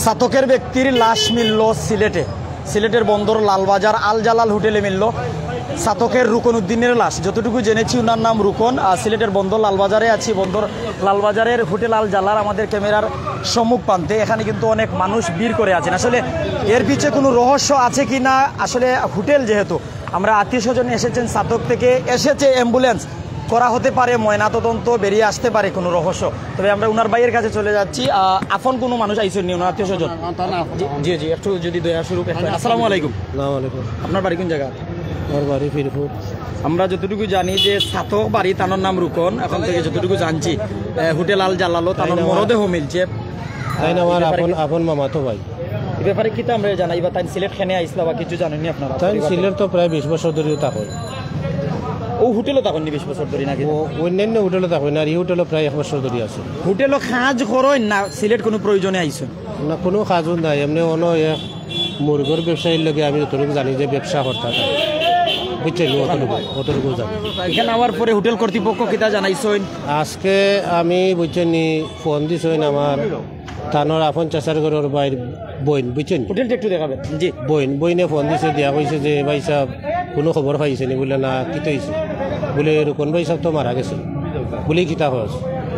সাতকের ব্যক্তির লাশ মিলল সিলেটে। সিলেটের বন্দর লালবাজার আল জালাল হোটেলে মিলল সাতকের রুকন উদ্দিনের লাশ। যতটুকু জেনেছি ওনার নাম রুকন। সিলেটের বন্দর লালবাজারে আছি, বন্দর লালবাজারের হোটেল আল জালাল আমাদের ক্যামেরার সম্মুখ প্রান্তে। এখানে কিন্তু অনেক মানুষ ভিড় করে আছেন। আসলে এর পিছে কোনো রহস্য আছে কি না, আসলে হোটেল যেহেতু আমরা আত্মীয় স্বজন এসেছেন, সাতক থেকে এসেছে অ্যাম্বুলেন্স করা হতে পারে, ময়নাতদন্ত বেরিয়ে আসতে পারে কোনো রহস্য। তবে আমরা ওনার ভাইয়ের কাছে চলে যাচ্ছি। আপন কোনো মানুষ আইসেন নি ওনার আত্মীয় স্বজন? জি জি, একটু যদি দয়া শুরু। আসসালামু আলাইকুম। আপনার বাড়ি কোন জায়গা? আমার বাড়ি ফিরপুর। আমরা যতটুকু জানি যে সাতক বাড়ি, তানোর নাম রুকন। এখন থেকে যতটুকু জানছি হোটেল আল জালালো তানোর মরদেহ মিলছে। তাই না আমার আপন মামা তো ভাই। এই ব্যাপারে কি আমরা জানাই বা তাই সিলেট খেনে আইসলা বা কিছু জানেনি আপনারা? তাই সিলেট তো প্রায় 20 বছর ধরে থাকো। ও হোটেলও তখন 20 বছর ধরে নাকি? অন্যান্য হোটেলে থাকো না, আর এই হোটেলও প্রায় 1 বছর ধরে আছে। হোটেলও কাজ করেন না সিলেট কোনো প্রয়োজনে আইসেন? না, কোনো কাজও নাই, এমনি অন্য মুরগর ব্যবসায়ীর লগে আমি যতটুকু জানি যে ব্যবসা করতে বুঝছেন, অতটুকু জানি। এখানে আবার পরে হোটেল কর্তৃপক্ষ কিতা জানাইছেন? আজকে আমি বুঝছেন ফোন দিছেন আমার তানোর আপন চাচার ঘরের বাইর বইন, বুঝছেন হোটেলটা একটু দেখাবেন। জি, বইনে ফোন দিছে, দিয়া কইছে যে ভাই সাহেব কোনো খবর পাইছে নি? বলে না, কিতে হয়েছে? বলে রুকন ভাই সাহেব তো মারা গেছে। বলে কিতা হস?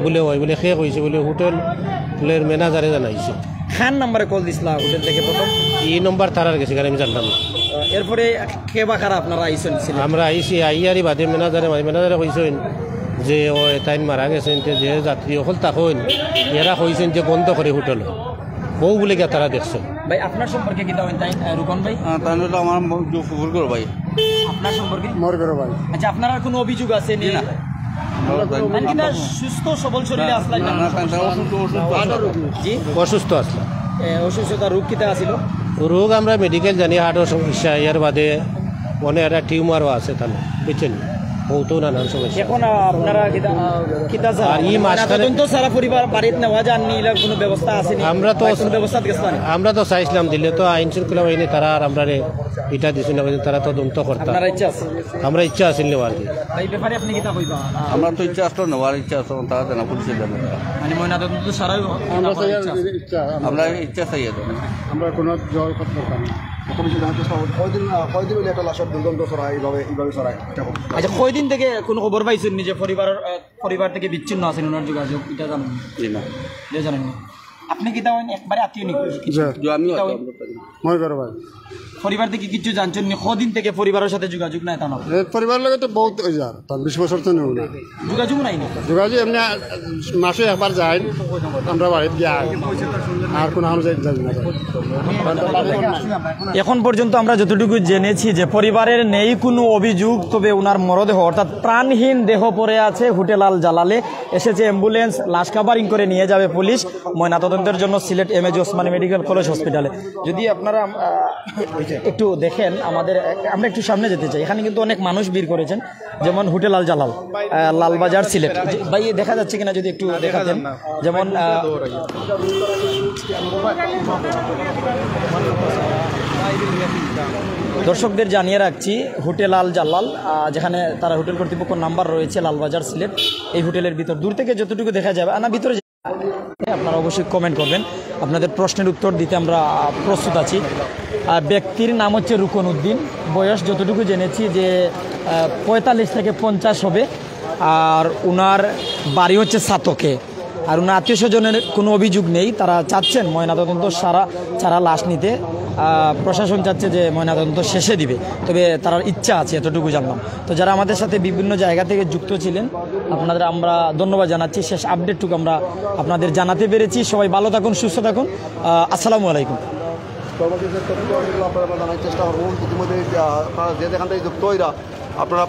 বলে ওই বলে সে কইছে বলে হোটেলের ম্যানেজারে জানাইছে। খান নাম্বারে কল দিছিলা হোটেল থেকে প্রথম? এই নম্বর তারার গেছে, আমি জানতাম না। এরপরে কে বা কারা আপনারা আইছেন? আমরা আইছি, আইয়ারি বাদে ম্যানেজারে কইছেন যে ও তাইন মারা গেছেন, যে যাত্রী অকল তখন এরা কইছেন যে বন্ধ করে হোটেল বউ বলে গিয়ে তারা দেখছেন। ভাই আপনার সম্পর্কে কি দেবেন তাই রুকন ভাই? তাই আমার ফুল করো ভাই। আপনার সম্পর্কে মর করো ভাই। আচ্ছা, আপনার আর কোনো অভিযোগ আছে নি? না সুস্থ সবল শরীরে আসলেন না? জি, অসুস্থ আসলে। অসুস্থতা রোগ কিতা আছিল? রোগ আমরা মেডিকেল জানি, হার্টের সমস্যা, এর বাদে মনে একটা টিউমারও আছে তাহলে, বুঝছেন, বহুতো নানান সমস্যা। এখন আপনারা কিতা আর এই মাঝখানে তো সারা পরিবার বাড়িতে নেওয়া যাননি, এলার কোনো ব্যবস্থা আছে? আমরা তো ব্যবস্থা গেছিলাম, আমরা তো চাইছিলাম দিলে তো আইন শৃঙ্খলা বাহিনী তারা আর আমরা এটা দিছি না, তারা তদন্ত করতাম। আপনার ইচ্ছা আছে? আমরা ইচ্ছা আছিল নেওয়ার কি। এই ব্যাপারে আপনি কিতা কইবা? আমরা তো ইচ্ছা আসলো নেওয়ার ইচ্ছা আসলো, তারা জানা পুলিশের জানা মানে ময়নাতদন্ত সারা আমরা ইচ্ছা চাই। আমরা কোনো জল করতে পারি না। আচ্ছা, কয়দিন থেকে কোনো খবর পাইছেন নিজে পরিবার থেকে বিচ্ছিন্ন আছেন? ওনার যোগাযোগ এটা জানেন না? জানেন না আপনি কি তেমন একবারে আত্মীয় ভাই পরিবার থেকে কিছু জানছেন নি? কদিন থেকে পরিবারের সাথে যোগাযোগ নাই? তা না, পরিবারের লগে তো বহুত 20 বছর তো নেই না, যোগাযোগ নাই না। যোগাযোগ এমনি মাসে একবার যাই আমরা বাড়িতে গিয়ে, আর কোনো এখন পর্যন্ত আমরা যতটুকু জেনেছি যে পরিবারের নেই কোনো অভিযোগ, তবে ওনার মরদেহ অর্থাৎ প্রাণহীন দেহ পড়ে আছে হোটেল আল জালালে। এসেছে অ্যাম্বুলেন্স, লাশ কাভারিং করে নিয়ে যাবে পুলিশ ময়নাতদন্তের জন্য Sylhet MAG Osmani medical college হসপিটালে। যদি আপনারা একটু দেখেন, আমরা একটু সামনে যেতে চাই। এখানে কিন্তু অনেক মানুষ ভিড় করেছেন, যেমন হোটেল আল জালাল লালবাজার সিলেট। ভাই দেখা যাচ্ছে কিনা যদি একটু দেখাতেন। যেমন দর্শকদের জানিয়ে রাখছি, হোটেল আল জালাল যেখানে তারা হোটেল কর্তৃপক্ষ নাম্বার রয়েছে লালবাজার সিলেট, এই হোটেলের ভিতর দূর থেকে যতটুকু দেখা যাবে না ভিতরে আপনারা অবশ্যই কমেন্ট করবেন। আপনাদের প্রশ্নের উত্তর দিতে আমরা প্রস্তুত আছি। ব্যক্তির নাম হচ্ছে রুকন উদ্দিন, বয়স যতটুকু জেনেছি যে 45 থেকে 50 হবে, আর ওনার বাড়ি হচ্ছে সাতকে। আর ওনার আত্মীয় স্বজনের কোনো অভিযোগ নেই। তারা চাচ্ছেন ময়নাতদন্ত ছাড়া লাশ নিতে। প্রশাসন চাচ্ছে যে ময়নাতদন্ত শেষে দিবে, তবে তার ইচ্ছা আছে, এতটুকু জানলাম। তো যারা আমাদের সাথে বিভিন্ন জায়গা থেকে যুক্ত ছিলেন, আপনাদের আমরা ধন্যবাদ জানাচ্ছি। শেষ আপডেটটুকু আমরা আপনাদের জানাতে পেরেছি। সবাই ভালো থাকুন, সুস্থ থাকুন। আসসালামু আলাইকুম। চেষ্টা করবো ইতিমধ্যে যে যেখান থেকে যুক্ত আপনারা